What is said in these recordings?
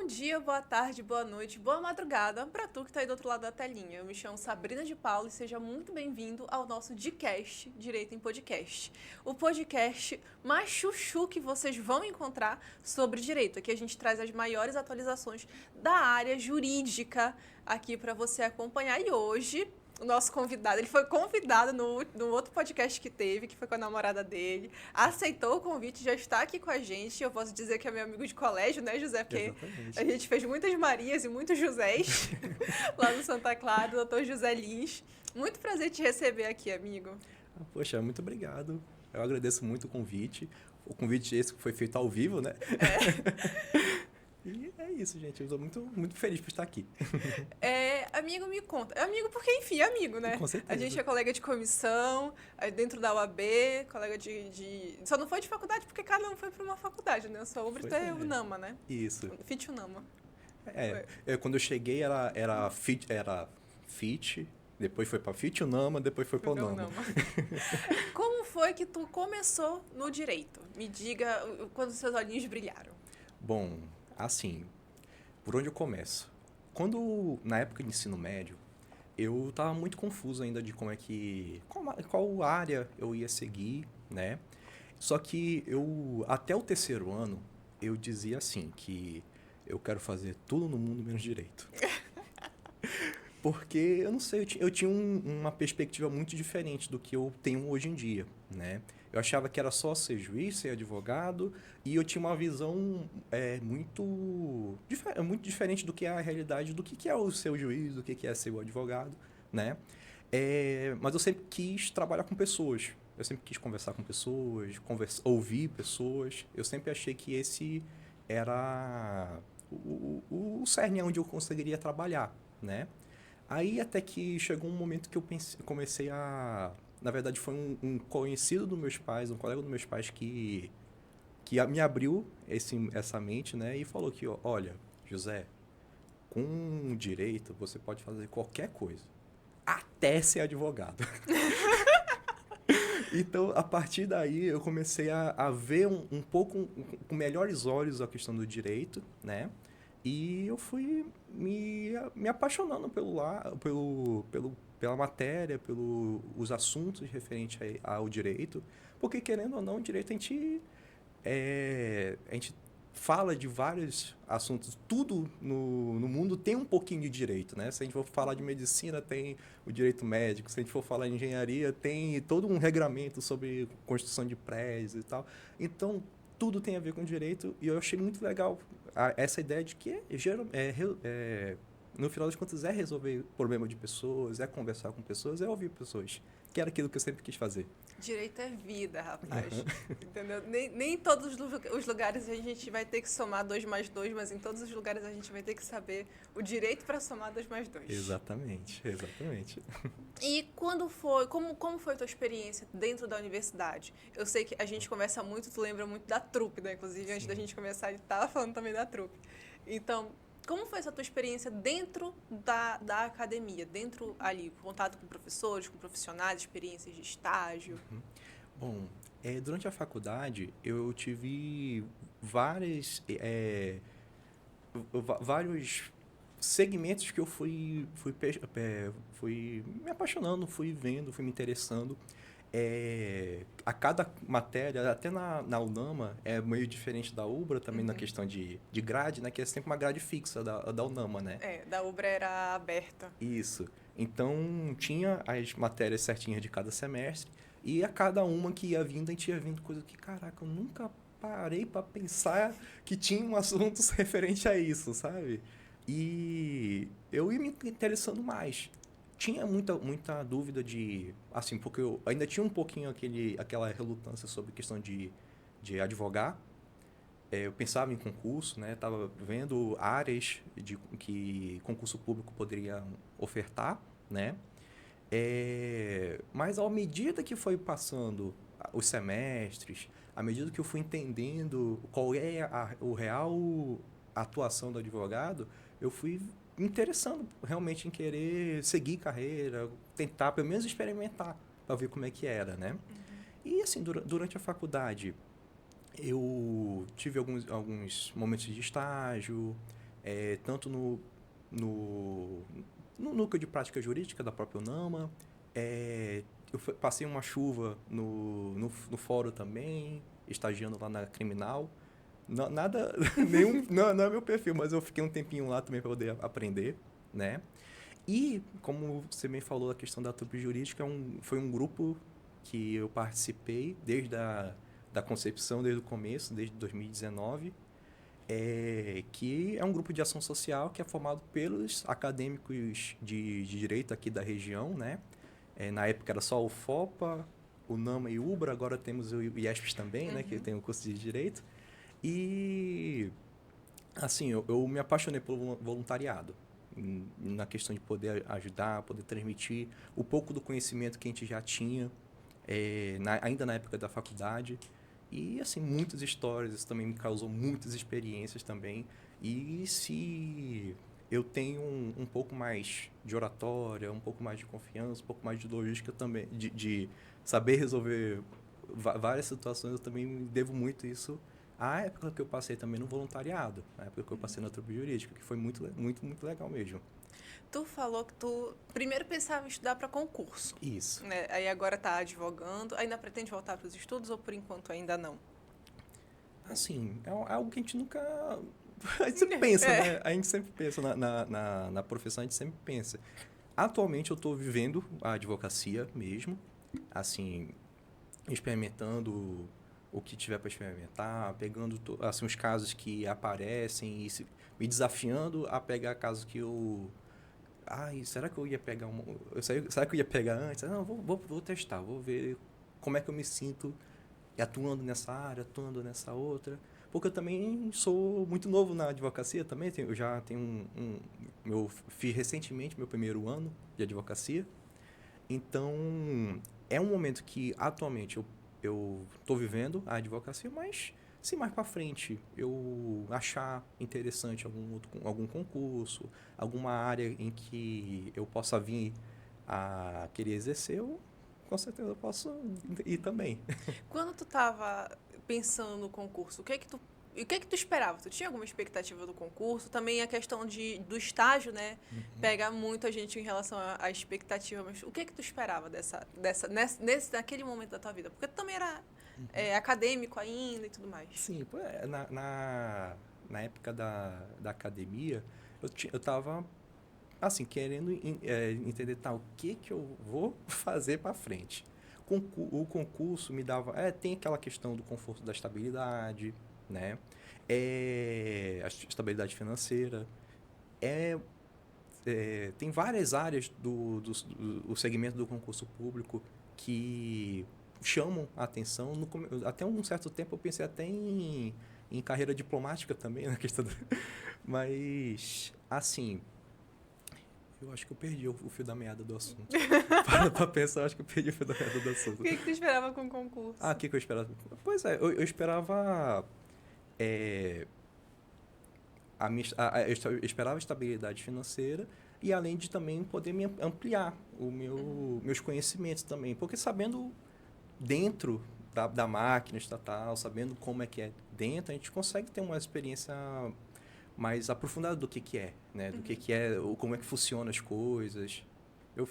dia, boa tarde, boa noite, boa madrugada para tu que tá aí do outro lado da telinha. Eu me chamo Sabrina de Paula e seja muito bem-vindo ao nosso Dicast, Direito em Podcast. O podcast mais chuchu que vocês vão encontrar sobre direito. Aqui a gente traz as maiores atualizações da área jurídica aqui para você acompanhar. E hoje, o nosso convidado, ele foi convidado no outro podcast que teve, que foi com a namorada dele, aceitou o convite, já está aqui com a gente. Eu posso dizer que é meu amigo de colégio, né, José? Porque Exatamente. a gente fez muitas Marias e muitos Josés lá no Santa Clara, doutor José Lins. Muito prazer te receber aqui, amigo. Poxa, muito obrigado. Eu agradeço muito o convite. O convite esse que foi feito ao vivo, né? E é isso, gente. Eu estou muito feliz por estar aqui. Amigo, me conta. Amigo porque, enfim, é amigo, né? Com certeza. A gente é colega de comissão, dentro da UAB, colega de... Só não foi de faculdade porque cada um foi para uma faculdade, né? Eu sou UBRI até UNAMA, né? Isso. FIT UNAMA. Quando eu cheguei era FIT, depois foi para FIT UNAMA, depois foi para UNAMA. Como foi que tu começou no direito? Me diga quando seus olhinhos brilharam. Bom, assim, por onde eu começo? Na época de ensino médio, eu estava muito confuso ainda de qual área eu ia seguir, né? Só que até o terceiro ano, eu dizia assim, que eu quero fazer tudo no mundo menos direito. Porque, eu não sei, eu tinha uma perspectiva muito diferente do que eu tenho hoje em dia, né? Eu achava que era só ser juiz, ser advogado, e eu tinha uma visão muito diferente do que é a realidade, do que é o ser juiz, do que é ser o advogado, né? Mas eu sempre quis trabalhar com pessoas, eu sempre quis conversar com pessoas, ouvir pessoas. Eu sempre achei que esse era o cerne onde eu conseguiria trabalhar, né? Aí até que chegou um momento que comecei a... Na verdade, foi um conhecido dos meus pais, um colega dos meus pais que me abriu essa mente, né? E falou que, olha, José, com direito você pode fazer qualquer coisa, até ser advogado. Então, a partir daí, eu comecei a ver um pouco com melhores olhos a questão do direito, né? E eu fui me apaixonando pela matéria, pelos assuntos referentes ao direito. Porque, querendo ou não, o direito a gente fala de vários assuntos. Tudo no mundo tem um pouquinho de direito, né? Se a gente for falar de medicina, tem o direito médico. Se a gente for falar de engenharia, tem todo um regramento sobre construção de prédios e tal. Então, tudo tem a ver com direito, e eu achei muito legal essa ideia de que no final das contas é resolver problema de pessoas, é conversar com pessoas, é ouvir pessoas, que era aquilo que eu sempre quis fazer. Direito é vida, rapaz. Entendeu? Nem em todos os lugares a gente vai ter que somar 2 mais 2, mas em todos os lugares a gente vai ter que saber o direito para somar 2 mais 2. Exatamente. E como foi a tua experiência dentro da universidade? Eu sei que a gente conversa muito, tu lembra muito da trupe, né? Inclusive, Sim. Antes da gente começar, a gente estava falando também da trupe. Então, como foi essa tua experiência dentro da academia? Dentro ali, contato com professores, com profissionais, experiências de estágio? Bom, durante a faculdade, eu tive vários segmentos que eu fui me apaixonando, fui vendo, fui me interessando. A cada matéria, até na UNAMA, é meio diferente da UBRA também na questão de grade, né? Que é sempre uma grade fixa da UNAMA, né? Da UBRA era aberta. Isso. Então, tinha as matérias certinhas de cada semestre, e a cada uma que ia vindo, a gente ia vendo coisa que, caraca, eu nunca parei para pensar que tinha um assunto referente a isso, sabe? E eu ia me interessando mais. Tinha muita dúvida assim, porque eu ainda tinha um pouquinho aquela relutância sobre questão de advogar. Eu pensava em concurso, né? Estava vendo áreas que concurso público poderia ofertar, né? Mas à medida que foi passando os semestres, à medida que eu fui entendendo qual é o real atuação do advogado, eu fui me interessando realmente em querer seguir carreira, tentar pelo menos experimentar para ver como é que era, né? E assim, durante a faculdade, eu tive alguns momentos de estágio, tanto no, no núcleo de prática jurídica da própria UNAMA. Passei uma chuva no fórum também, estagiando lá na criminal. Nada, não é meu perfil, mas eu fiquei um tempinho lá também para poder aprender, né? E, como você bem falou, a questão da trupe jurídica foi um grupo que eu participei desde da concepção, desde o começo, desde 2019, que é um grupo de ação social que é formado pelos acadêmicos de direito aqui da região, né? Na época era só o FOPA, o NAMA e o UBRA, agora temos o IESPES também, né? Que tem o curso de direito. E, assim, eu me apaixonei pelo voluntariado, na questão de poder ajudar, poder transmitir um pouco do conhecimento que a gente já tinha, ainda na época da faculdade. E, assim, muitas histórias, isso também me causou muitas experiências também. E se eu tenho um pouco mais de oratória, um pouco mais de confiança, um pouco mais de logística também, de saber resolver várias situações, eu também devo muito isso à época que eu passei também no voluntariado, na época que eu passei na trupe jurídica, que foi muito, muito, muito legal mesmo. Tu falou que tu primeiro pensava em estudar para concurso. Isso. Né? Aí agora tá advogando. Ainda pretende voltar para os estudos ou por enquanto ainda não? Assim, é algo que a gente nunca... A gente sempre pensa, né? A gente sempre pensa na profissão, a gente sempre pensa. Atualmente eu estou vivendo a advocacia mesmo, assim, experimentando o que tiver para experimentar, pegando assim, os casos que aparecem e me desafiando a pegar casos que eu... Ai, será que eu ia pegar será que eu ia pegar antes? Não, vou testar, vou ver como é que eu me sinto atuando nessa área, atuando nessa outra. Porque eu também sou muito novo na advocacia também. Eu já tenho fiz recentemente meu primeiro ano de advocacia. Então, é um momento que atualmente eu estou vivendo a advocacia, mas se mais para frente eu achar interessante algum concurso, alguma área em que eu possa vir a querer exercer, eu com certeza posso ir também. Quando tu estava pensando no concurso, o que é que tu esperava? Tu tinha alguma expectativa do concurso? Também a questão do estágio, né? Pega muito a gente em relação à expectativa. Mas o que é que tu esperava naquele momento da tua vida? Porque tu também era acadêmico ainda e tudo mais. Sim, na época da academia, eu estava assim, querendo entender o que eu vou fazer para frente. O concurso me dava... tem aquela questão do conforto da estabilidade, né? A estabilidade financeira. Tem várias áreas do segmento do concurso público que chamam a atenção. Até um certo tempo eu pensei até em carreira diplomática também, na questão mas, assim... Eu acho que eu perdi o fio da meada do assunto. Para pensar, eu acho que eu perdi o fio da meada do assunto. O que tu esperava com o concurso? O que eu esperava? Pois é, eu esperava... eu esperava estabilidade financeira e além de também poder me ampliar meus conhecimentos também. Porque sabendo dentro da máquina estatal, sabendo como é que é dentro, a gente consegue ter uma experiência mais aprofundada do que é, né? Do que é, como é que funcionam as coisas. Eu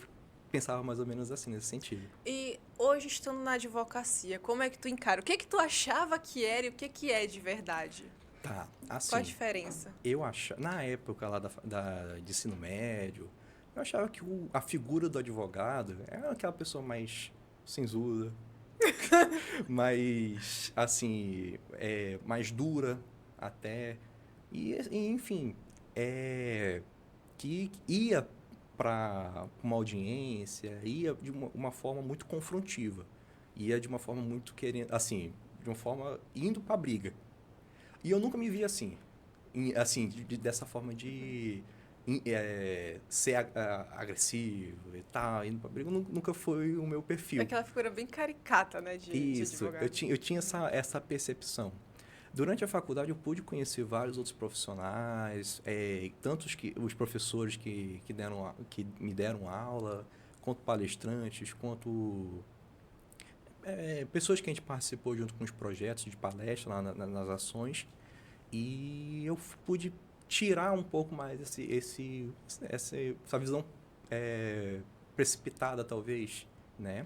pensava mais ou menos assim, nesse sentido. E hoje, estando na advocacia, como é que tu encara? O que é que tu achava que era e o que é de verdade? Tá, assim... Qual a diferença? Eu achava... Na época lá de ensino médio, eu achava que a figura do advogado era aquela pessoa mais sensuda, mais, assim, mais dura até... enfim, que ia para uma audiência, ia de uma forma muito confrontiva, ia de uma forma muito querendo, assim, de uma forma indo para a briga. E eu nunca me vi assim, dessa forma de ser agressivo e tal, indo para a briga, nunca foi o meu perfil. Aquela figura bem caricata, né, de advogado. Eu tinha essa percepção. Durante a faculdade eu pude conhecer vários outros profissionais, tanto os professores que me deram aula, quanto palestrantes, quanto pessoas que a gente participou junto com os projetos de palestra lá nas ações. E eu pude tirar um pouco mais essa visão precipitada, talvez, né?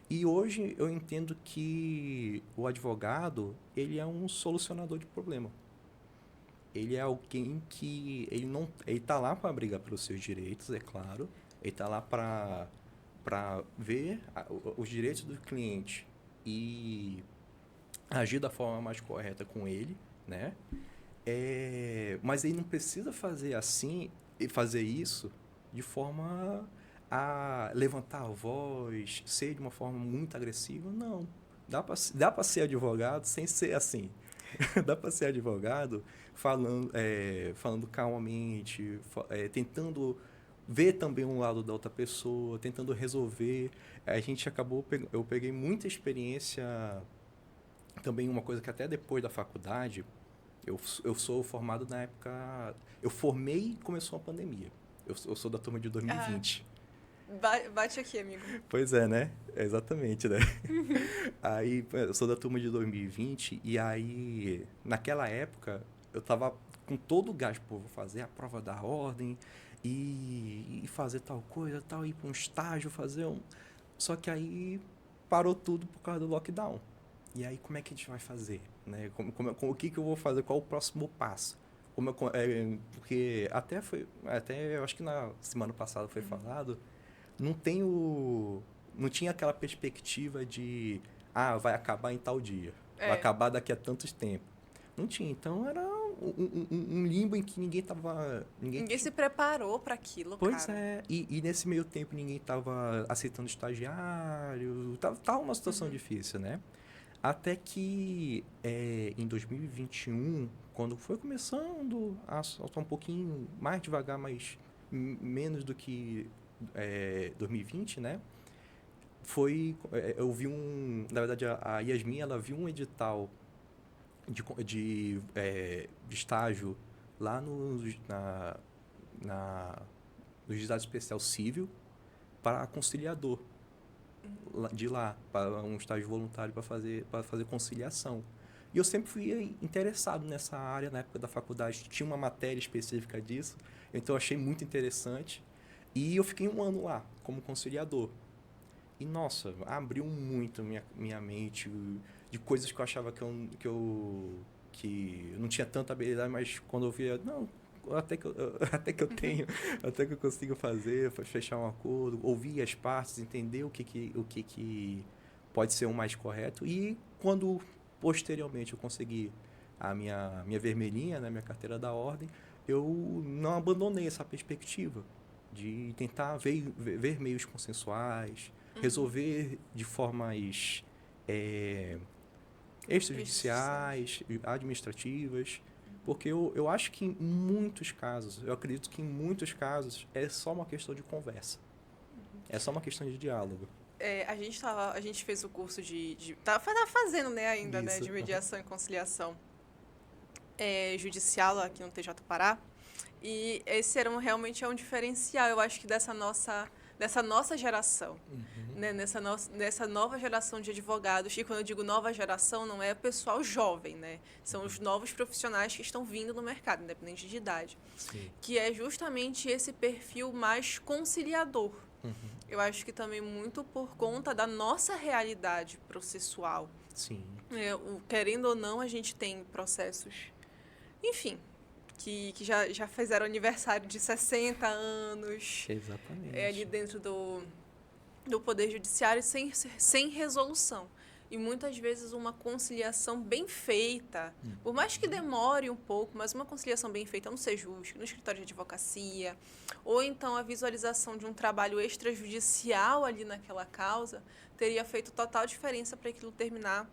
E hoje eu entendo que o advogado, ele é um solucionador de problema. Ele é alguém que ele tá lá para brigar pelos seus direitos, é claro. Ele tá lá para ver os direitos do cliente e agir da forma mais correta com ele, né? Mas ele não precisa fazer isso de forma a levantar a voz, ser de uma forma muito agressiva. Não. Dá para ser advogado sem ser assim. Dá para ser advogado falando calmamente, tentando ver também um lado da outra pessoa, tentando resolver. Eu peguei muita experiência, também uma coisa que até depois da faculdade, eu sou formado na época... Eu formei e começou a pandemia. Eu sou da turma de 2020. Bate aqui, amigo. Pois é, né? Exatamente, né? Aí, eu sou da turma de 2020 e aí, naquela época, eu tava com todo o gás, vou fazer a prova da ordem e fazer tal coisa, tal, ir para um estágio, Só que aí parou tudo por causa do lockdown. E aí, como é que a gente vai fazer? Né? O que eu vou fazer? Qual o próximo passo? Porque até eu acho que na semana passada foi falado, não tinha aquela perspectiva de vai acabar em tal dia, vai acabar daqui a tantos tempos. Não tinha. Então era um limbo em que ninguém se preparou para aquilo, Pois cara. é. E nesse meio tempo ninguém estava aceitando estagiário. Tava uma situação difícil, né? Até que em 2021, quando foi começando a soltar um pouquinho mais devagar, mas menos do que 2020, né? Eu vi na verdade, a Yasmin, ela viu um edital de estágio lá no Juizado Especial Civil para conciliador, para um estágio voluntário para fazer conciliação. E eu sempre fui interessado nessa área. Na época da faculdade tinha uma matéria específica disso, então eu achei muito interessante. E eu fiquei 1 ano lá, como conciliador. E, nossa, abriu muito minha mente de coisas que eu achava que eu não tinha tanta habilidade, mas quando eu via, não, até que eu tenho, até que eu consigo fazer, fechar um acordo, ouvir as partes, entender o que pode ser o mais correto. E quando, posteriormente, eu consegui a minha vermelhinha, né, minha carteira da ordem, eu não abandonei essa perspectiva de tentar ver meios consensuais, resolver de formas extrajudiciais, administrativas, porque eu acho que em muitos casos, eu acredito que em muitos casos é só uma questão de conversa, é só uma questão de diálogo. A gente fez o curso tá fazendo, né, ainda, Isso, né, de mediação e conciliação judicial aqui no TJ Pará. E esse realmente é um diferencial, eu acho que dessa nossa geração, né? Nessa nova geração de advogados. E quando eu digo nova geração, não é pessoal jovem, né? São os novos profissionais que estão vindo no mercado, independente de idade. Sim. Que é justamente esse perfil mais conciliador. Eu acho que também muito por conta da nossa realidade processual. Sim. Querendo ou não, a gente tem processos, enfim, que já fizeram aniversário de 60 anos. Exatamente. Ali dentro do Poder Judiciário sem resolução. E muitas vezes uma conciliação bem feita, por mais que demore um pouco, mas uma conciliação bem feita no Sejusc, no escritório de advocacia, ou então a visualização de um trabalho extrajudicial ali naquela causa, teria feito total diferença para aquilo terminar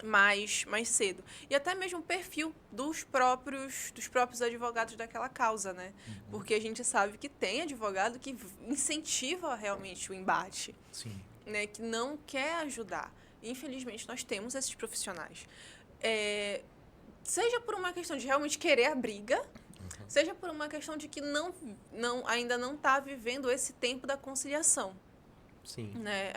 mais cedo. E até mesmo o perfil dos próprios advogados daquela causa, né? Porque a gente sabe que tem advogado que incentiva realmente o embate. Sim. Né? Que não quer ajudar. Infelizmente, nós temos esses profissionais. Seja por uma questão de realmente querer a briga, seja por uma questão de que ainda não está vivendo esse tempo da conciliação. Sim. Né?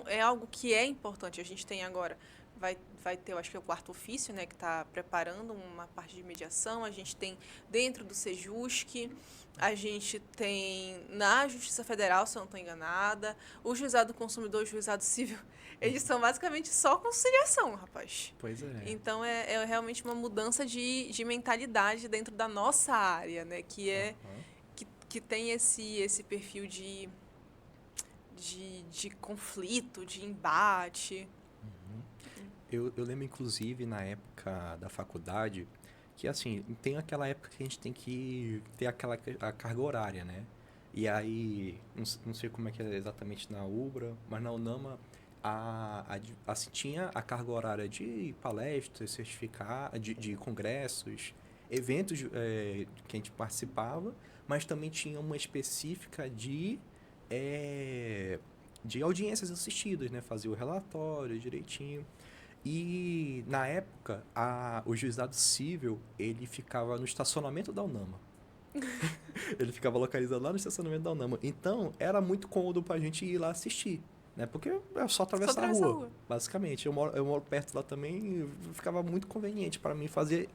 É algo que é importante. A gente tem agora vai ter, eu acho que é o quarto ofício, né, que está preparando uma parte de mediação. A gente tem dentro do Sejusc, a gente tem na Justiça Federal, se eu não estou enganada, o Juizado do Consumidor e o Juizado Civil, eles são basicamente só conciliação, rapaz. Pois é. Então, é realmente uma mudança de mentalidade dentro da nossa área, né, que tem esse perfil de conflito, de embate. Eu lembro, inclusive, na época da faculdade, que, assim, tem aquela época que a gente tem que ter a carga horária, né? E aí, não sei como é que é exatamente na UBRA, mas na UNAMA, assim, tinha a carga horária de palestras, certificados, de congressos, eventos que a gente participava, mas também tinha uma específica de audiências assistidas, né? Fazia o relatório direitinho. E, na época, o juizado civil, ele ficava no estacionamento da UNAMA. Ele ficava localizado lá no estacionamento da UNAMA. Então, era muito cômodo pra gente ir lá assistir, né? Porque é só atravessar a rua, basicamente. Eu moro perto lá também e ficava muito conveniente para mim fazer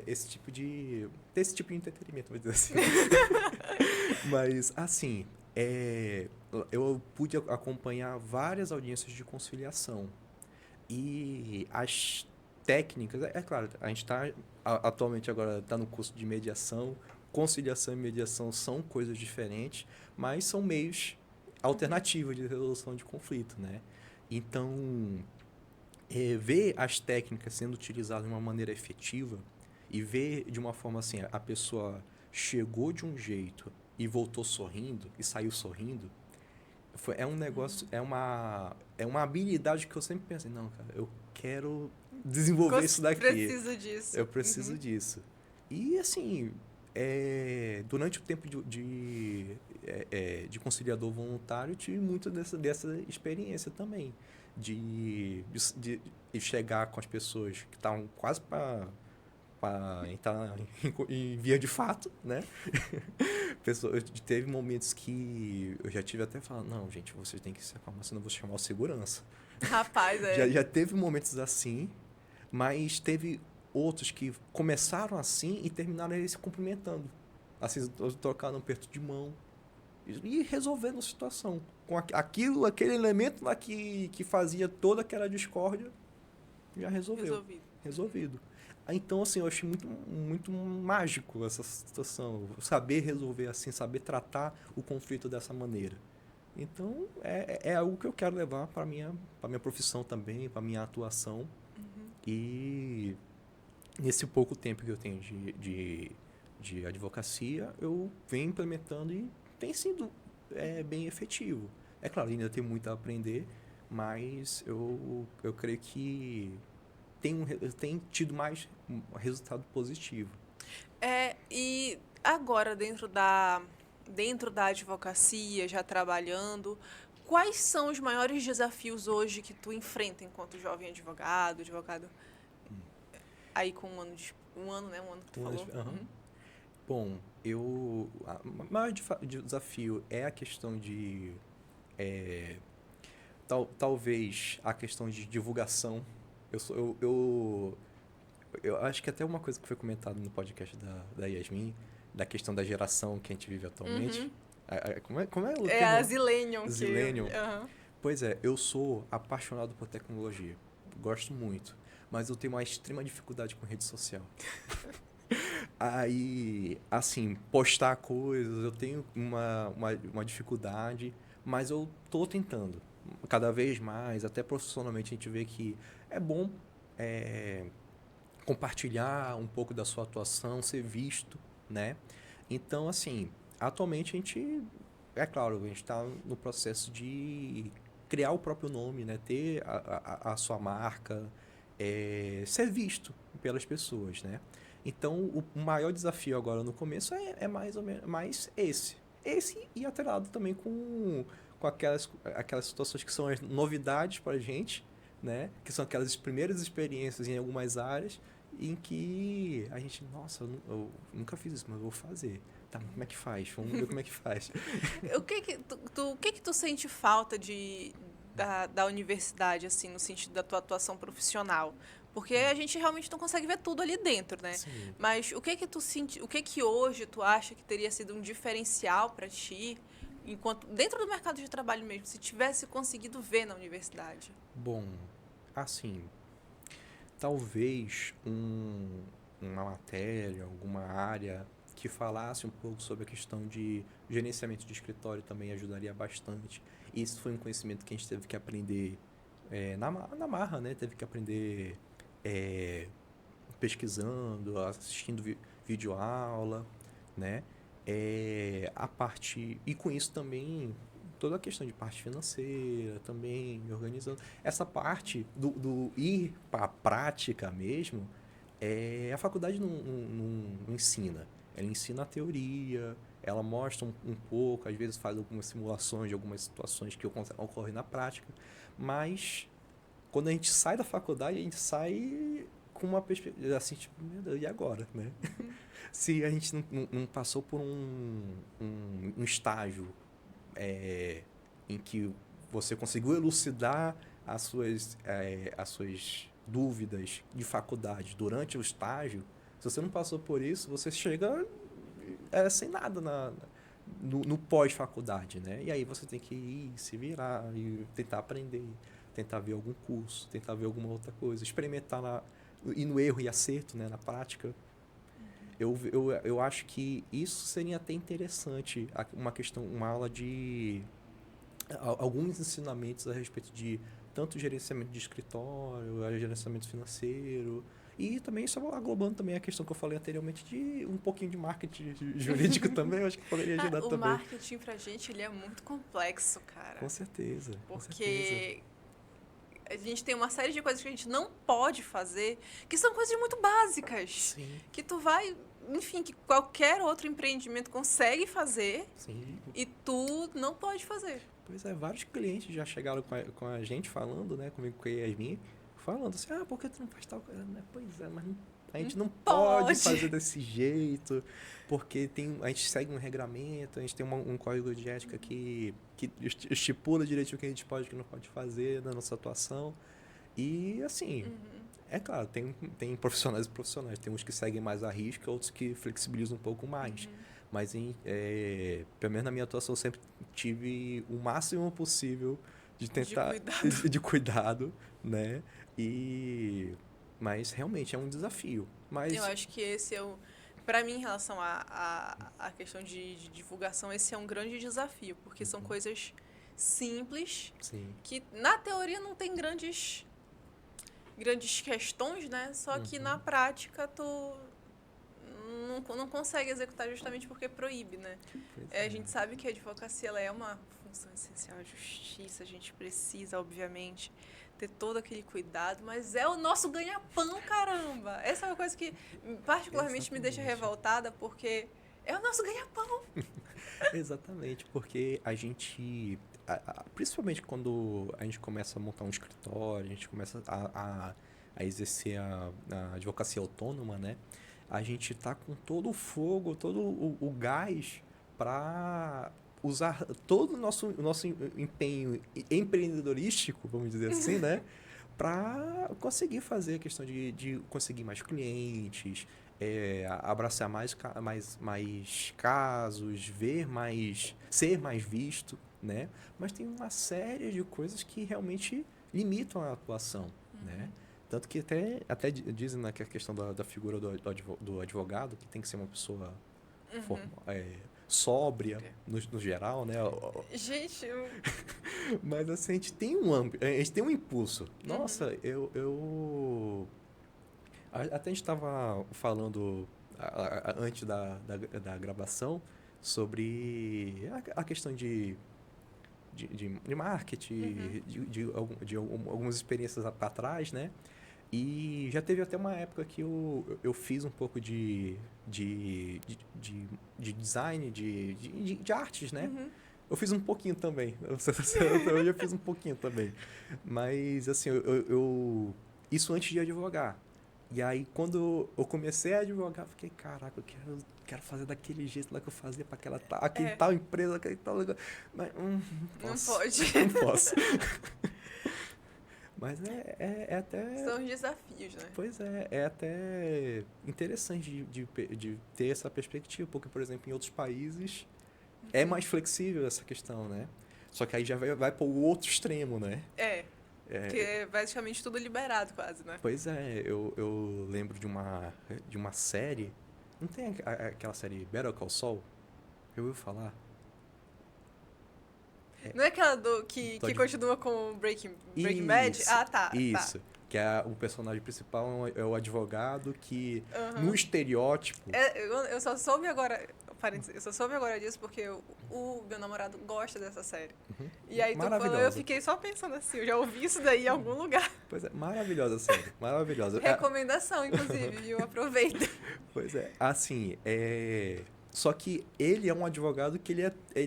esse tipo de entretenimento, vou dizer assim. Mas, assim, eu pude acompanhar várias audiências de conciliação. E as técnicas, claro, a gente atualmente agora está no curso de mediação. Conciliação e mediação são coisas diferentes, mas são meios alternativos de resolução de conflito, né? Então, ver as técnicas sendo utilizadas de uma maneira efetiva e ver de uma forma assim, a pessoa chegou de um jeito e voltou sorrindo e saiu sorrindo, é um negócio, é uma habilidade que eu sempre pensei, não, cara, eu quero desenvolver isso daqui. Preciso disso. Eu preciso disso. E, assim, durante o tempo de conciliador voluntário, eu tive muito dessa experiência também. De chegar com as pessoas que estavam quase para entrar em via de fato, né? Teve momentos que eu já tive até falando, não, gente, vocês têm que se acalmar, senão eu vou chamar o segurança. Rapaz, Já teve momentos assim, mas teve outros que começaram assim e terminaram eles se cumprimentando. Assim, trocaram um aperto de mão e resolvendo a situação. Com aquele elemento lá que fazia toda aquela discórdia, já resolvido. Então, assim, eu achei muito, muito mágico essa situação. Saber resolver assim, saber tratar o conflito dessa maneira. Então, é algo que eu quero levar para minha profissão também, para minha atuação. E nesse pouco tempo que eu tenho de advocacia, eu venho implementando e tem sido bem efetivo. É claro, ainda tem muito a aprender, mas eu creio que tem tido mais um resultado positivo. E agora, dentro da advocacia, já trabalhando, quais são os maiores desafios hoje que tu enfrenta enquanto jovem advogado aí com um ano que tu falou? Bom, o maior desafio é a questão de talvez a questão de divulgação. Eu acho que até uma coisa que foi comentada no podcast da Yasmin, da questão da geração que a gente vive atualmente. Como é o termo? A Zillennium. Zillennium. Pois é, eu sou apaixonado por tecnologia. Gosto muito. Mas eu tenho uma extrema dificuldade com rede social. Aí, assim, postar coisas, eu tenho uma dificuldade, mas eu tô tentando. Cada vez mais, até profissionalmente, a gente vê que é bom compartilhar um pouco da sua atuação, ser visto, né? Então, assim, atualmente a gente, é claro, a gente está no processo de criar o próprio nome, né? Ter a sua marca, ser visto pelas pessoas, né? Então, o maior desafio agora no começo é mais ou menos mais esse e atrelado também com aquelas situações que são as novidades para a gente, né? Que são aquelas primeiras experiências em algumas áreas em que a gente, nossa, eu nunca fiz isso, mas eu vou fazer. Tá, como é que faz? Vamos ver como é que faz. O que que tu sente falta da universidade, assim, no sentido da tua atuação profissional? Porque a gente realmente não consegue ver tudo ali dentro, né? Sim. Mas o que que tu sente, o que que hoje tu acha que teria sido um diferencial para ti, enquanto dentro do mercado de trabalho mesmo, se tivesse conseguido ver na universidade? Bom, assim, talvez uma matéria, alguma área que falasse um pouco sobre a questão de gerenciamento de escritório também ajudaria bastante. Isso foi um conhecimento que a gente teve que aprender na marra, né? Teve que aprender é, pesquisando, assistindo videoaula, né? A parte... E com isso também toda a questão de parte financeira também, me organizando. Essa parte do ir para a prática mesmo, a faculdade não ensina. Ela ensina a teoria, ela mostra um pouco, às vezes faz algumas simulações de algumas situações que ocorrem na prática, mas quando a gente sai da faculdade, a gente sai com uma perspectiva assim, tipo, meu Deus, e agora, né? Se a gente não passou por um estágio em que você conseguiu elucidar as suas dúvidas de faculdade durante o estágio, se você não passou por isso, você chega sem nada no pós-faculdade, né? E aí você tem que ir, se virar e tentar aprender, tentar ver algum curso, tentar ver alguma outra coisa, experimentar ir no erro e acerto, né? Na prática. Eu acho que isso seria até interessante, uma aula de alguns ensinamentos a respeito de tanto gerenciamento de escritório, gerenciamento financeiro, e também só aglobando também a questão que eu falei anteriormente de um pouquinho de marketing jurídico também, eu acho que poderia ajudar O também. marketing pra gente, ele é muito complexo, cara. Com certeza. Porque a gente tem uma série de coisas que a gente não pode fazer, que são coisas muito básicas. Sim. Que tu vai, enfim, que qualquer outro empreendimento consegue fazer. Sim. E tu não pode fazer. Pois é, vários clientes já chegaram com a gente falando, né, comigo com a Yasmin, falando assim, por que tu não faz tal coisa? Pois é, mas a gente não pode fazer desse jeito, porque a gente segue um regramento, a gente tem um código de ética que estipula direitinho o que a gente pode e o que não pode fazer na nossa atuação. E, assim, é claro, tem profissionais e profissionais. Tem uns que seguem mais a risca, outros que flexibilizam um pouco mais. Mas, pelo menos na minha atuação, eu sempre tive o máximo possível de tentar... De cuidado, né? Mas, realmente, é um desafio. Mas... Eu acho que esse é o... Para mim, em relação à questão de divulgação, esse é um grande desafio. Porque são coisas simples, Sim. que na teoria não tem grandes questões, né? Só que na prática tu não consegue executar justamente porque proíbe, né? A gente sabe que a advocacia ela é uma função essencial à justiça, a gente precisa, obviamente, ter todo aquele cuidado, mas é o nosso ganha-pão, caramba! Essa é uma coisa que particularmente me deixa revoltada, porque é o nosso ganha-pão. Exatamente, porque a gente... principalmente quando a gente começa a montar um escritório, a gente começa a exercer a advocacia autônoma, né? A gente tá com todo o fogo, todo o gás para usar todo o nosso empenho empreendedorístico, vamos dizer assim, né? Para conseguir fazer a questão de conseguir mais clientes, abraçar mais casos, ser mais visto, né? Mas tem uma série de coisas que realmente limitam a atuação, né? Tanto que até dizem, né, que a questão da figura do advogado, que tem que ser uma pessoa sóbria, no geral, né? Gente, Mas assim, a gente tem um impulso. Nossa, até a gente estava falando antes da gravação sobre a questão de marketing, de algumas experiências para trás, né? E já teve até uma época que eu fiz um pouco de design, de artes, né? Eu fiz um pouquinho também. Eu já fiz um pouquinho também. Mas, assim, isso antes de advogar. E aí, quando eu comecei a advogar, eu fiquei, caraca, quero fazer daquele jeito lá que eu fazia para aquele É. tal empresa, aquele tal lugar. Mas não Não posso. pode. Não posso. Mas é até. São os desafios, né? Pois é até interessante de ter essa perspectiva, porque, por exemplo, em outros países é mais flexível essa questão, né? Só que aí já vai para o outro extremo, né? É. Que é basicamente tudo liberado, quase, né? Pois é, eu lembro de uma série. Não tem aquela série Better Call Saul? Eu ouvi falar? Não é aquela que Tô de- continua com Breaking Bad? Isso, Ah, tá. isso. Que o personagem principal é o advogado que, Aham. no estereótipo... Eu só soube agora. Parênteses, eu só soube agora disso porque o meu namorado gosta dessa série. E aí tu falou, eu Maravilhosa. fiquei só pensando assim, eu já ouvi isso daí em algum lugar. Pois é, maravilhosa a série, maravilhosa. Recomendação, inclusive, viu? Aproveita. Pois é, assim, só que ele é um advogado que ele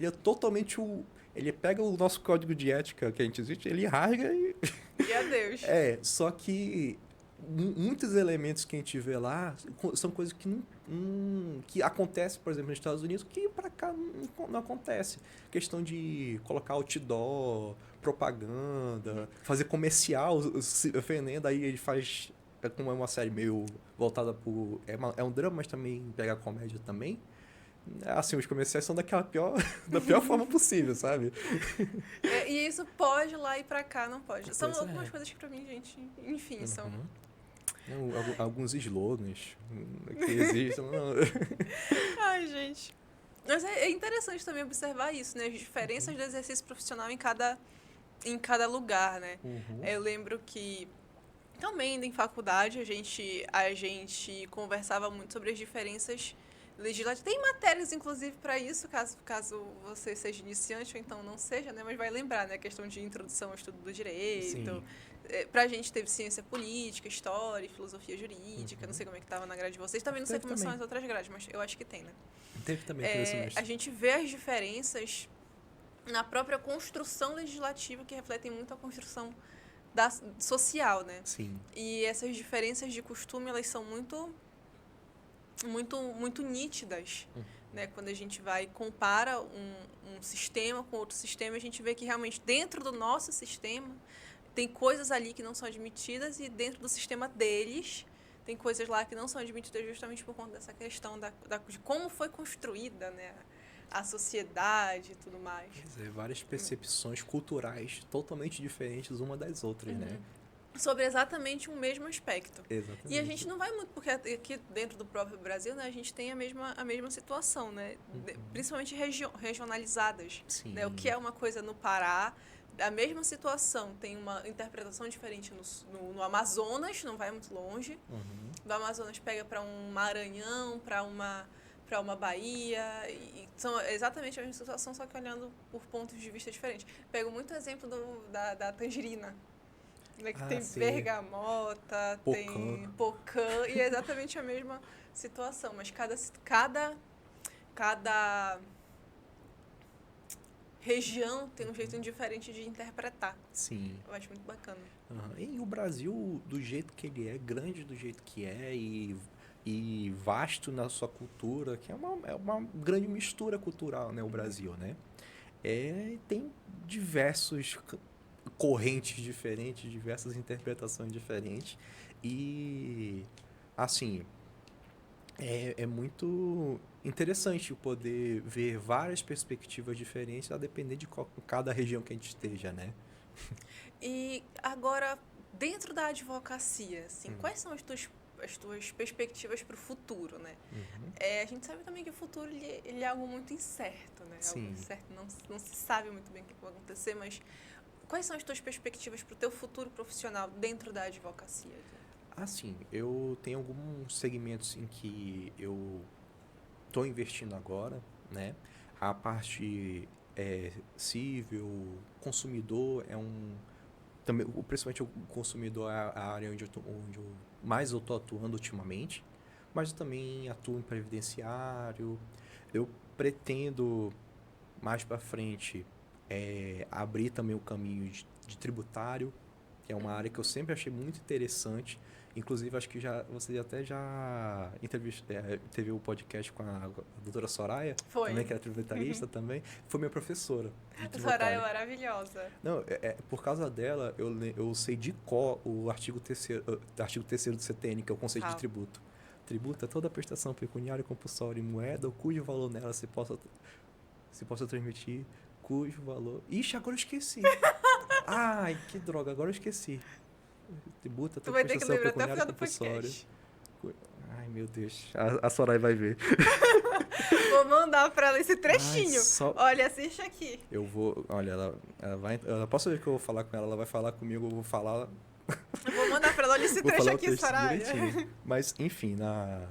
é totalmente ele pega o nosso código de ética que a gente existe, ele rasga e... E adeus. Só que muitos elementos que a gente vê lá são coisas que acontecem, por exemplo, nos Estados Unidos, que para cá não acontece. Questão de colocar outdoor, propaganda, fazer comercial se vendendo, aí ele faz... Como é uma série meio voltada por... É um drama, mas também pega comédia também. Assim, os comerciais são da pior forma possível, sabe? E isso pode lá e pra cá, não pode. São Pois é. algumas coisas que pra mim, gente, enfim, são... Alguns slogans que existem. Ai, gente. Mas é interessante também observar isso, né? As diferenças do exercício profissional em cada lugar, né? Eu lembro que também em faculdade a gente conversava muito sobre as diferenças legislativas. Tem matérias, inclusive, para isso, caso você seja iniciante ou então não seja, né? Mas vai lembrar, né? A questão de introdução ao estudo do direito. Sim. Pra gente teve ciência política, história, filosofia jurídica. Não sei como é que estava na grade de vocês. Também não sei como são as outras grades, mas eu acho que tem, né? Teve também por esse mês. A gente vê as diferenças na própria construção legislativa que refletem muito a construção social, né? Sim. E essas diferenças de costume, elas são muito nítidas, né? Quando a gente compara um sistema com outro sistema, a gente vê que realmente dentro do nosso sistema tem coisas ali que não são admitidas e dentro do sistema deles tem coisas lá que não são admitidas justamente por conta dessa questão de como foi construída, né? A sociedade e tudo mais. Quer dizer, várias percepções culturais totalmente diferentes uma das outras, né? Sobre exatamente um mesmo aspecto. Exatamente. E a gente não vai muito, porque aqui dentro do próprio Brasil, né, a gente tem a mesma situação, né? Principalmente regionalizadas. Sim. Né? O que é uma coisa no Pará, a mesma situação tem uma interpretação diferente no Amazonas, não vai muito longe. Do Amazonas pega para um Maranhão, para uma Bahia, e são exatamente a mesma situação, só que olhando por pontos de vista diferentes. Pego muito exemplo da tangerina. Que tem sim. bergamota, tem pocã, e é exatamente a mesma situação, mas cada região tem um jeito diferente de interpretar. Sim. Eu acho muito bacana. E o Brasil, do jeito que ele é, grande do jeito que é e vasto na sua cultura, que é uma grande mistura cultural, né, o Brasil, né? Tem diversos correntes diferentes, diversas interpretações diferentes e, assim, é muito interessante poder ver várias perspectivas diferentes a depender de cada região que a gente esteja, né? E agora, dentro da advocacia, assim, quais são as tuas perspectivas para o futuro, né? A gente sabe também que o futuro ele é algo muito incerto, né? Sim. Algo incerto, não se sabe muito bem o que vai acontecer, mas quais são as tuas perspectivas para o teu futuro profissional dentro da advocacia? Assim, eu tenho alguns segmentos em que eu estou investindo agora, né? A parte civil, consumidor também, principalmente o consumidor é a área onde eu mais estou atuando ultimamente, mas eu também atuo em previdenciário. Eu pretendo mais para frente abrir também o caminho de tributário, que é uma área que eu sempre achei muito interessante. Inclusive, acho que você até já teve o podcast com a doutora Soraya, Foi. também, que é tributarista também. Foi minha professora de A tributário. Soraya é maravilhosa. Não, por causa dela, eu sei de cor o artigo 3º do CTN, que é o conceito de tributo. Tributo é toda prestação pecuniária compulsória em moeda, cujo valor nela se possa transmitir, cujo valor... Ixi, agora eu esqueci. Ai, que droga, agora eu esqueci. Tributo é Tu toda vai ter que prestação lembrar até o pecuniária final do compulsória. podcast. Ai, meu Deus. A Soraya vai ver. Vou mandar pra ela esse trechinho. Ai, Olha, assiste aqui. Eu vou... Olha, ela vai... Eu posso ver que eu vou falar com ela, ela vai falar comigo, eu vou falar... Eu vou mandar pra ela, olha esse Vou trecho falar o aqui, texto Soraya. direitinho. Mas, enfim,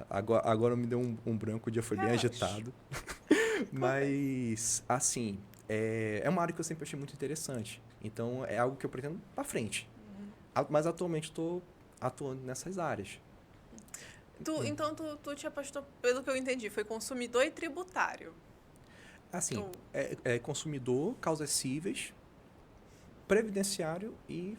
agora me deu um branco, o dia foi bem agitado. Mas, assim, é uma área que eu sempre achei muito interessante. Então, é algo que eu pretendo pra frente. Mas, atualmente, estou atuando nessas áreas. Então, tu te apaixonou, pelo que eu entendi, foi consumidor e tributário. Assim, consumidor, causas cíveis, previdenciário e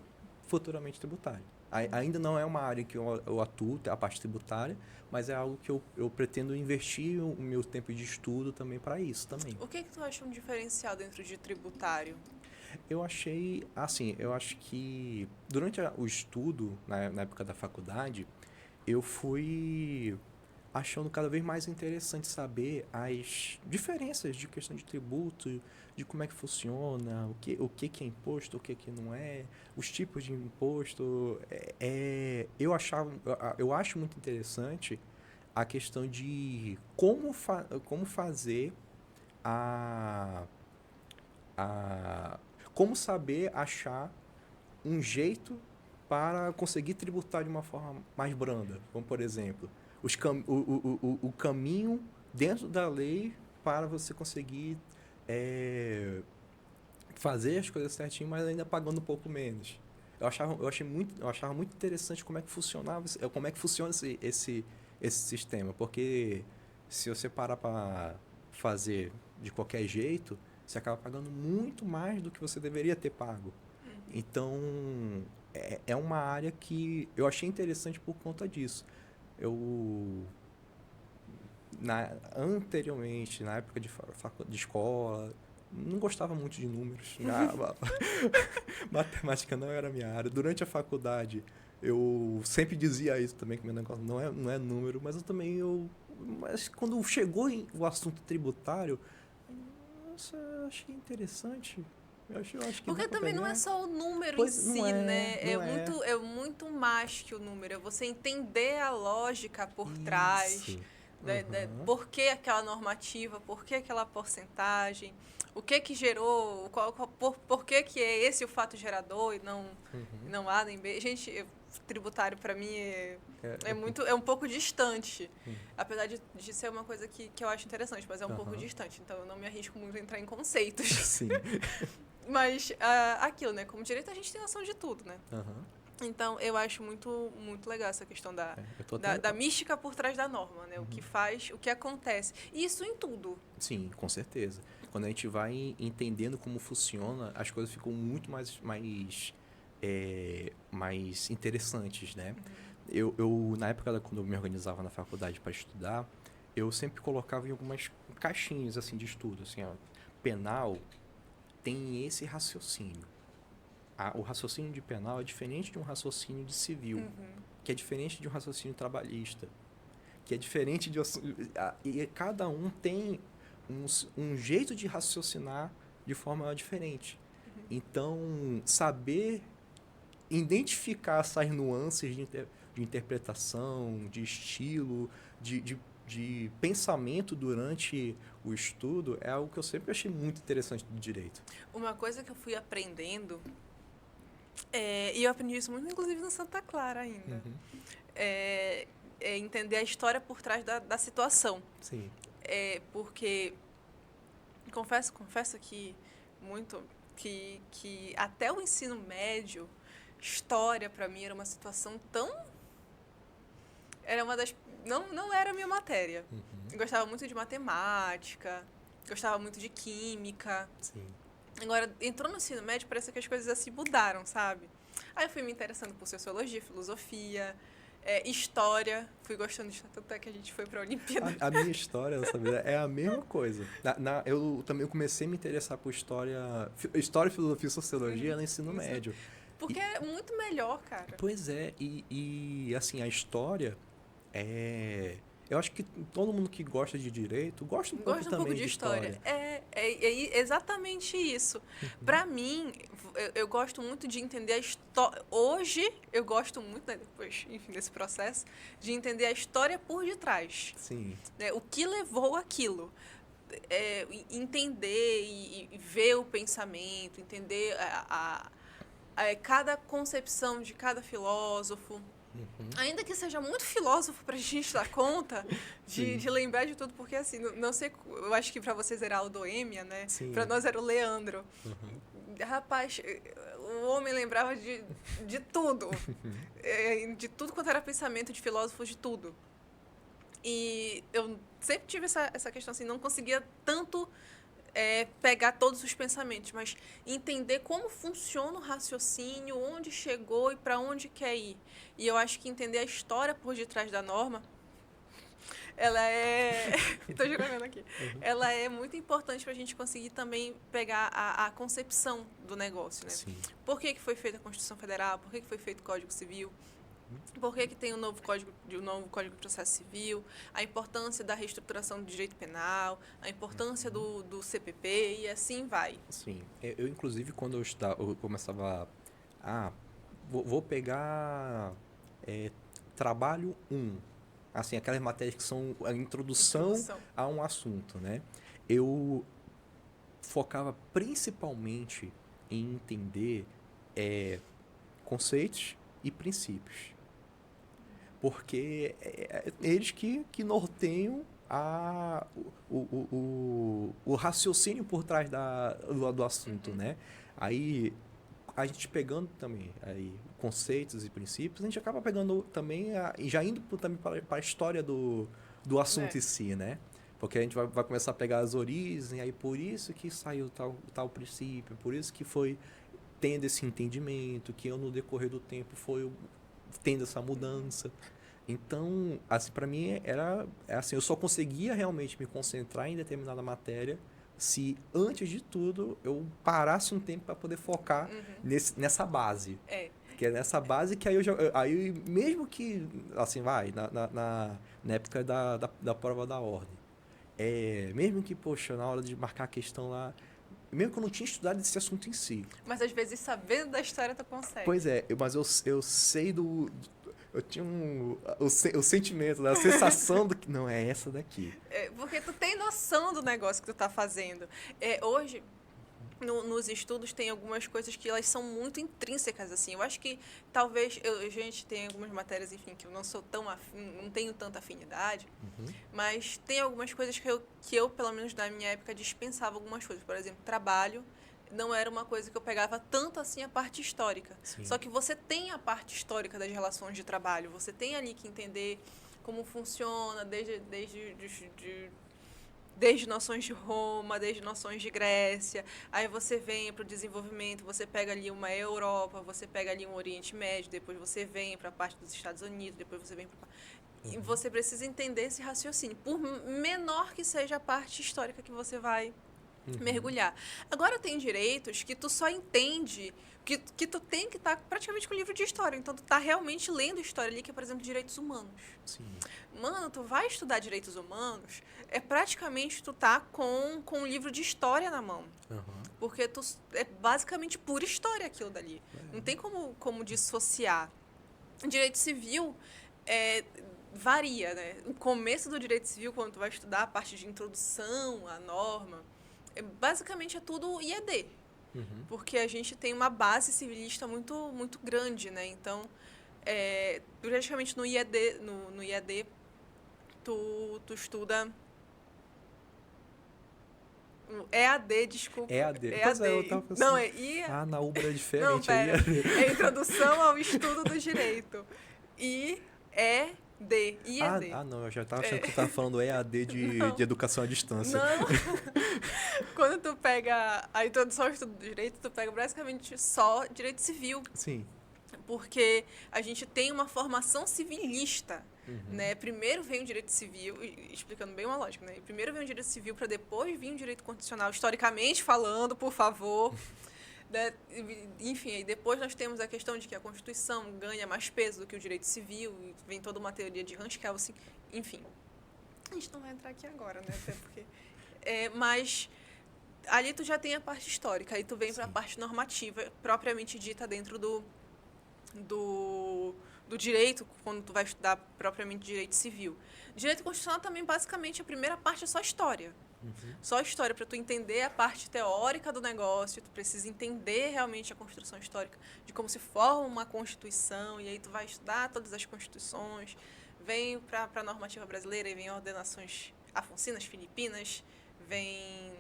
futuramente tributário. Ainda não é uma área que eu atuo, a parte tributária, mas é algo que eu pretendo investir o meu tempo de estudo também para isso também. O que tu acha um diferencial dentro de tributário? Eu acho que durante o estudo, na época da faculdade, eu fui achando cada vez mais interessante saber as diferenças de questão de tributo, de como é que funciona, o que é imposto, o que não é, os tipos de imposto. Eu acho muito interessante a questão de como fazer como saber achar um jeito para conseguir tributar de uma forma mais branda. Como, por exemplo, o caminho dentro da lei para você conseguir fazer as coisas certinho, mas ainda pagando um pouco menos. Eu achava muito interessante como é que funciona esse sistema, porque se você parar para fazer de qualquer jeito, você acaba pagando muito mais do que você deveria ter pago. Então, é uma área que eu achei interessante por conta disso. Anteriormente, na época de escola, não gostava muito de números. Matemática não era a minha área. Durante a faculdade, eu sempre dizia isso também, que meu negócio não é número, mas mas quando chegou o assunto tributário, nossa, eu achei interessante. Eu acho que porque também não é só o número em si, né? É muito mais que o número. É você entender a lógica por trás. Por que aquela normativa, por que aquela porcentagem, o que gerou, por que é esse o fato gerador e não A nem B. Gente, tributário para mim é um pouco distante, apesar de ser uma coisa que eu acho interessante, mas é um pouco distante, então eu não me arrisco muito a entrar em conceitos. Sim. Mas aquilo, né? Como direito a gente tem noção de tudo, né? Então, eu acho muito, muito legal essa questão da mística por trás da norma, né? O que faz, o que acontece. E isso em tudo. Sim, com certeza. Quando a gente vai entendendo como funciona, as coisas ficam muito mais interessantes, né? Eu, na época, quando eu me organizava na faculdade para estudar, eu sempre colocava em algumas caixinhas, assim, de estudo. Assim, ó, penal tem esse raciocínio. O raciocínio de penal é diferente de um raciocínio de civil, que é diferente de um raciocínio trabalhista, que é diferente de... E cada um tem um jeito de raciocinar de forma diferente. Então, saber identificar essas nuances de interpretação, de estilo, de pensamento durante o estudo é algo que eu sempre achei muito interessante do direito. Uma coisa que eu fui aprendendo, e eu aprendi isso muito, inclusive, no Santa Clara ainda, é entender a história por trás da situação. Sim. Porque, confesso aqui muito que até o ensino médio, história, para mim, era uma situação tão... Era uma das... Não era a minha matéria. Eu gostava muito de matemática, gostava muito de química. Sim. Agora, entrou no ensino médio, parece que as coisas assim mudaram, sabe? Aí eu fui me interessando por sociologia, filosofia, história. Fui gostando de tanto é que a gente foi pra Olimpíada. A minha história nessa vida é a mesma coisa. Eu também comecei a me interessar por história, filosofia e sociologia no ensino Isso. médio. Porque é muito melhor, cara. Pois é, assim, a história eu acho que todo mundo que gosta de direito gosta um pouco Gosto um também pouco de história. É exatamente isso. Pra mim, eu gosto muito de entender a história. Hoje, eu gosto muito, né, depois, enfim, desse processo, de entender a história por detrás. Sim. Né, o que levou aquilo. Entender e ver o pensamento, entender cada concepção de cada filósofo. Ainda que seja muito filósofo pra gente dar conta de lembrar de tudo, porque assim, não sei, eu acho que pra vocês era Aldoêmia, né? Sim. Pra nós era o Leandro. Rapaz, o homem lembrava de tudo. De tudo quanto era pensamento de filósofos, de tudo. E eu sempre tive essa questão assim, não conseguia tanto pegar todos os pensamentos, mas entender como funciona o raciocínio, onde chegou e para onde quer ir. E eu acho que entender a história por detrás da norma, ela estou jogando aqui. Ela é muito importante para a gente conseguir também pegar a concepção do negócio, né? Sim. Por que foi feita a Constituição Federal? Por que foi feito o Código Civil? Por que tem o novo Código de Processo Civil, a importância da reestruturação do direito penal, a importância do CPP e assim vai. Sim. Eu inclusive, quando eu começava vou pegar trabalho 1, assim, aquelas matérias que são a introdução a um assunto, né? Eu focava principalmente em entender conceitos e princípios. Porque eles que norteiam o raciocínio por trás do assunto, né? Aí, a gente pegando também conceitos e princípios, a gente acaba pegando também, e já indo também para a história do assunto em si, né? Porque a gente vai começar a pegar as origens, e aí por isso que saiu tal princípio, por isso que foi tendo esse entendimento, que no decorrer do tempo foi tendo essa mudança. Então, assim, para mim era assim, eu só conseguia realmente me concentrar em determinada matéria se, antes de tudo, eu parasse um tempo para poder focar nessa base. Que é nessa base que aí mesmo que, assim, na época da prova da ordem, mesmo que, poxa, na hora de marcar a questão lá, mesmo que eu não tinha estudado esse assunto em si. Mas, às vezes, sabendo da história, tu consegue. Pois é, mas eu sei eu tinha o sentimento, a sensação do que... Não, é essa daqui. Porque tu tem noção do negócio que tu tá fazendo. Hoje, nos estudos, tem algumas coisas que elas são muito intrínsecas, assim. Eu acho que, talvez, a gente tem algumas matérias, enfim, que eu não sou não tenho tanta afinidade, mas tem algumas coisas que eu, pelo menos na minha época, dispensava algumas coisas. Por exemplo, trabalho. Não era uma coisa que eu pegava tanto assim a parte histórica. Sim. Só que você tem a parte histórica das relações de trabalho. Você tem ali que entender como funciona, desde noções de Roma, desde noções de Grécia. Aí você vem para o desenvolvimento, você pega ali uma Europa, você pega ali um Oriente Médio, depois você vem para a parte dos Estados Unidos, depois você vem para... E você precisa entender esse raciocínio, por menor que seja a parte histórica que você vai mergulhar. Agora, tem direitos que tu só entende, que tu tem que estar praticamente com o livro de história. Então, tu tá realmente lendo história ali, que é, por exemplo, direitos humanos. Sim. Mano, tu vai estudar direitos humanos, praticamente tu tá com um livro de história na mão. Porque é basicamente pura história aquilo dali. Não tem como dissociar. Direito civil varia, né? O começo do direito civil, quando tu vai estudar a parte de introdução à norma, basicamente é tudo IED. Porque a gente tem uma base civilista muito, muito grande, né? Então, praticamente no IED, no IED tu estuda... EAD, desculpa. EAD. EAD. Pois eu tava pensando. Não, IA... na UBRA é diferente. Não, pera. É Introdução ao Estudo do Direito. IED. IED. Não, eu já estava achando que tu estava falando EAD de educação à distância. Não. Quando tu pega a Introdução ao Estudo do Direito, tu pega basicamente só direito civil. Sim. porque a gente tem uma formação civilista, né? Primeiro vem o direito civil, explicando bem uma lógica, né? Primeiro vem o direito civil para depois vir o direito constitucional, historicamente falando, por favor. Né? Enfim, aí depois nós temos a questão de que a Constituição ganha mais peso do que o direito civil, e vem toda uma teoria de Hans-Kelsen, enfim. A gente não vai entrar aqui agora, né? Até porque... mas ali tu já tem a parte histórica, aí tu vem para a parte normativa, propriamente dita dentro do direito, quando tu vai estudar propriamente direito civil. Direito constitucional também, basicamente, a primeira parte é só história. Só história, para tu entender a parte teórica do negócio, tu precisa entender realmente a construção histórica, de como se forma uma Constituição, e aí tu vai estudar todas as Constituições, vem para a normativa brasileira, e vem ordenações afonsinas, filipinas, vem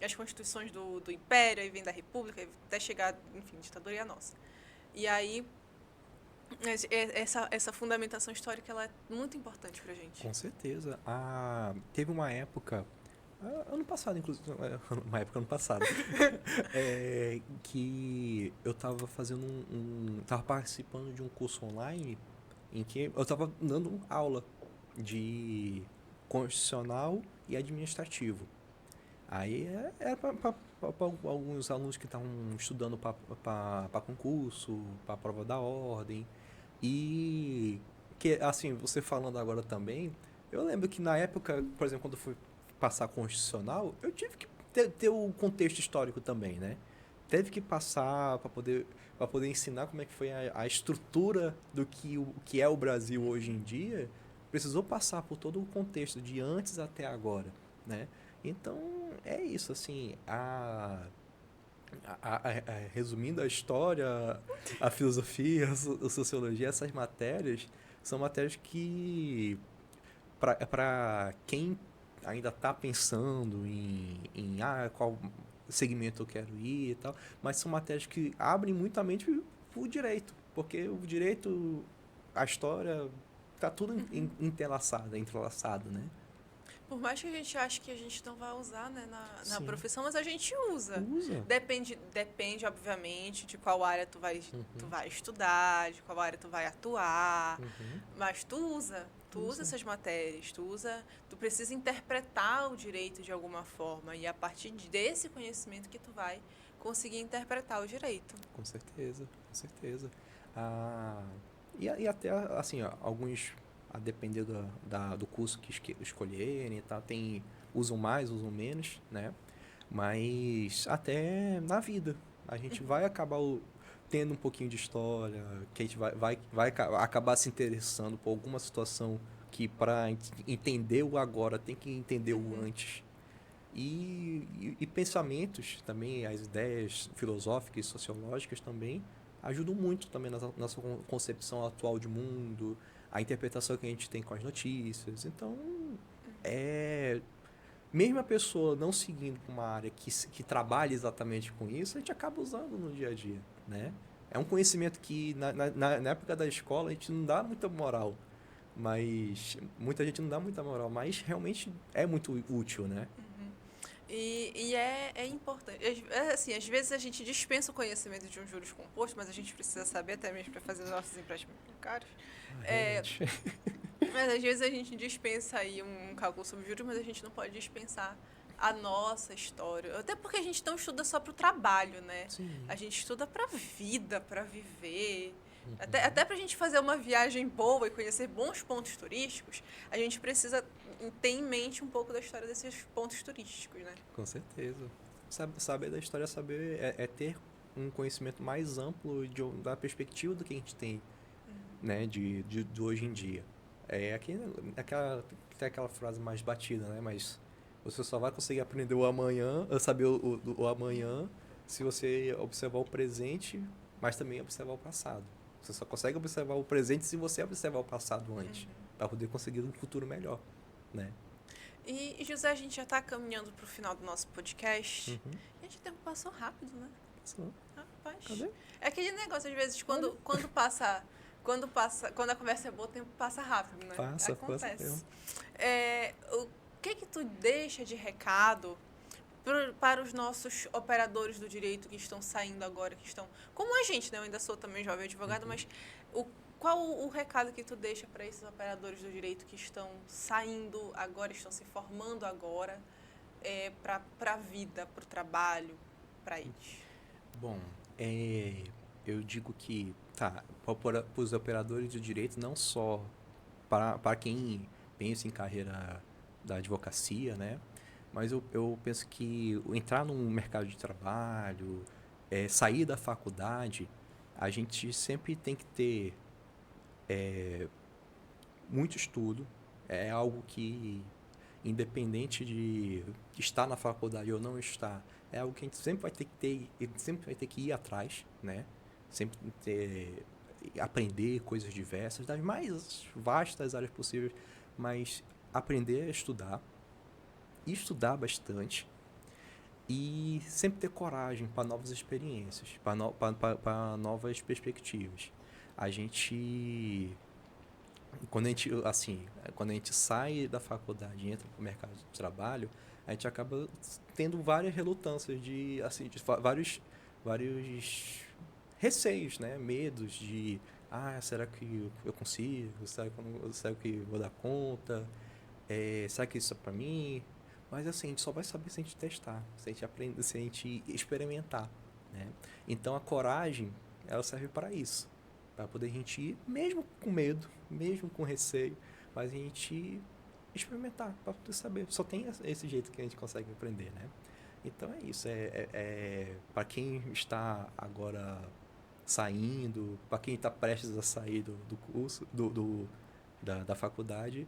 as Constituições do Império, aí vem da República, até chegar, enfim, ditadura e a nossa. E aí, essa fundamentação histórica ela é muito importante para a gente. Com certeza. Teve uma época, ano passado, inclusive, uma época ano passado, que eu estava fazendo estava participando de um curso online em que eu estava dando aula de constitucional e administrativo. Aí era para alguns alunos que estavam estudando para concurso, para prova da ordem. E que, assim, você falando agora também, eu lembro que na época, por exemplo, quando eu fui passar constitucional, eu tive que ter o contexto histórico também, né? Teve que passar para poder ensinar como é que foi a estrutura do que é o Brasil hoje em dia. Precisou passar por todo o contexto de antes até agora, né? Então, é isso, assim, resumindo a história, a filosofia, a sociologia, essas matérias são matérias que, para quem ainda está pensando em qual segmento eu quero ir e tal, mas são matérias que abrem muito a mente para o direito, porque o direito, a história, está tudo entrelaçado, né? Por mais que a gente ache que a gente não vai usar, né, na profissão, mas a gente usa. Usa. Depende, obviamente, de qual área tu vai estudar, de qual área tu vai atuar. Mas tu usa essas matérias, tu precisa interpretar o direito de alguma forma. E é a partir desse conhecimento que tu vai conseguir interpretar o direito. Com certeza, com certeza. E até, assim, alguns... a depender do curso que escolherem e tal, usam mais, usam menos, né? Mas até na vida, a gente vai acabar tendo um pouquinho de história, que a gente vai acabar se interessando por alguma situação que para entender o agora tem que entender o antes. E pensamentos também, as ideias filosóficas e sociológicas também ajudam muito também na nossa concepção atual de mundo, a interpretação que a gente tem com as notícias. Então, mesmo a pessoa não seguindo uma área que trabalha exatamente com isso, a gente acaba usando no dia a dia, né? É um conhecimento que na época da escola a gente não dá muita moral, mas muita gente não dá muita moral, mas realmente é muito útil, né? E é importante. Assim, às vezes a gente dispensa o conhecimento de um juros composto, mas a gente precisa saber até mesmo para fazer os nossos empréstimos bancários. Mas às vezes a gente dispensa aí um cálculo sobre juros, mas a gente não pode dispensar a nossa história. Até porque a gente não estuda só para o trabalho, né? Sim. A gente estuda para a vida, para viver. Até para a gente fazer uma viagem boa e conhecer bons pontos turísticos, a gente precisa ter em mente um pouco da história desses pontos turísticos, né? Com certeza. Saber da história é ter um conhecimento mais amplo da perspectiva do que a gente tem, né, de hoje em dia. Tem aquela frase mais batida, né? Mas você só vai conseguir aprender o amanhã, saber o amanhã, se você observar o presente, mas também observar o passado. Você só consegue observar o presente se você observar o passado antes, para poder conseguir um futuro melhor, né? E José, a gente já está caminhando para o final do nosso podcast. E o tempo passou rápido, né? Passou. Rapaz. Cadê? É aquele negócio, às vezes, quando a conversa é boa, o tempo passa rápido, né? Acontece. O que tu deixa de recado para os nossos operadores do direito que estão saindo agora, que estão... Como a gente, né? Eu ainda sou também jovem advogado, mas qual o recado que tu deixa para esses operadores do direito que estão saindo agora, estão se formando agora, para a vida, para o trabalho, para eles? Bom, eu digo que, para os operadores do direito, não só para quem pensa em carreira da advocacia, né? Mas eu penso que entrar no mercado de trabalho, sair da faculdade, a gente sempre tem que ter muito estudo. É algo que, independente de estar na faculdade ou não estar, é algo que a gente sempre vai ter que ter, sempre vai ter que ir atrás, né? Sempre ter, aprender coisas diversas, das mais vastas áreas possíveis, mas aprender a estudar bastante e sempre ter coragem para novas experiências, para novas perspectivas. A gente, quando a gente sai da faculdade e entra para o mercado de trabalho, a gente acaba tendo várias relutâncias vários receios, né? Medos de, será que eu consigo? Será que eu vou dar conta? Será que isso é para mim? Mas assim, a gente só vai saber se a gente testar, se a gente aprender, se a gente experimentar, né? Então a coragem, ela serve para isso, para poder a gente ir, mesmo com medo, mesmo com receio, mas a gente experimentar, para poder saber. Só tem esse jeito que a gente consegue aprender, né? Então é isso, para quem está agora saindo, para quem está prestes a sair do curso, da faculdade,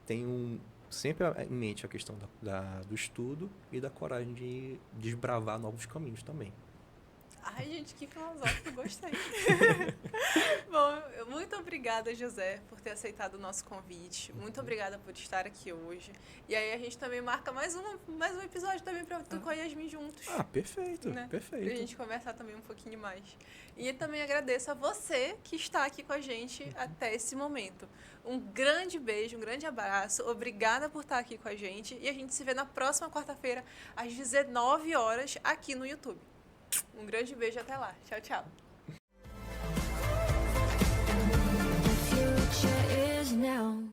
tem sempre em mente a questão do estudo e da coragem de desbravar novos caminhos também. Ai, gente, que filosófico, gostei. Bom, muito obrigada, José, por ter aceitado o nosso convite. Muito obrigada por estar aqui hoje. E aí a gente também marca mais um episódio também para tu com a Yasmin juntos. Perfeito, né? perfeito. Pra gente conversar também um pouquinho mais. E também agradeço a você que está aqui com a gente até esse momento. Um grande beijo, um grande abraço. Obrigada por estar aqui com a gente. E a gente se vê na próxima quarta-feira, às 19 horas, aqui no YouTube. Um grande beijo, até lá. Tchau, tchau.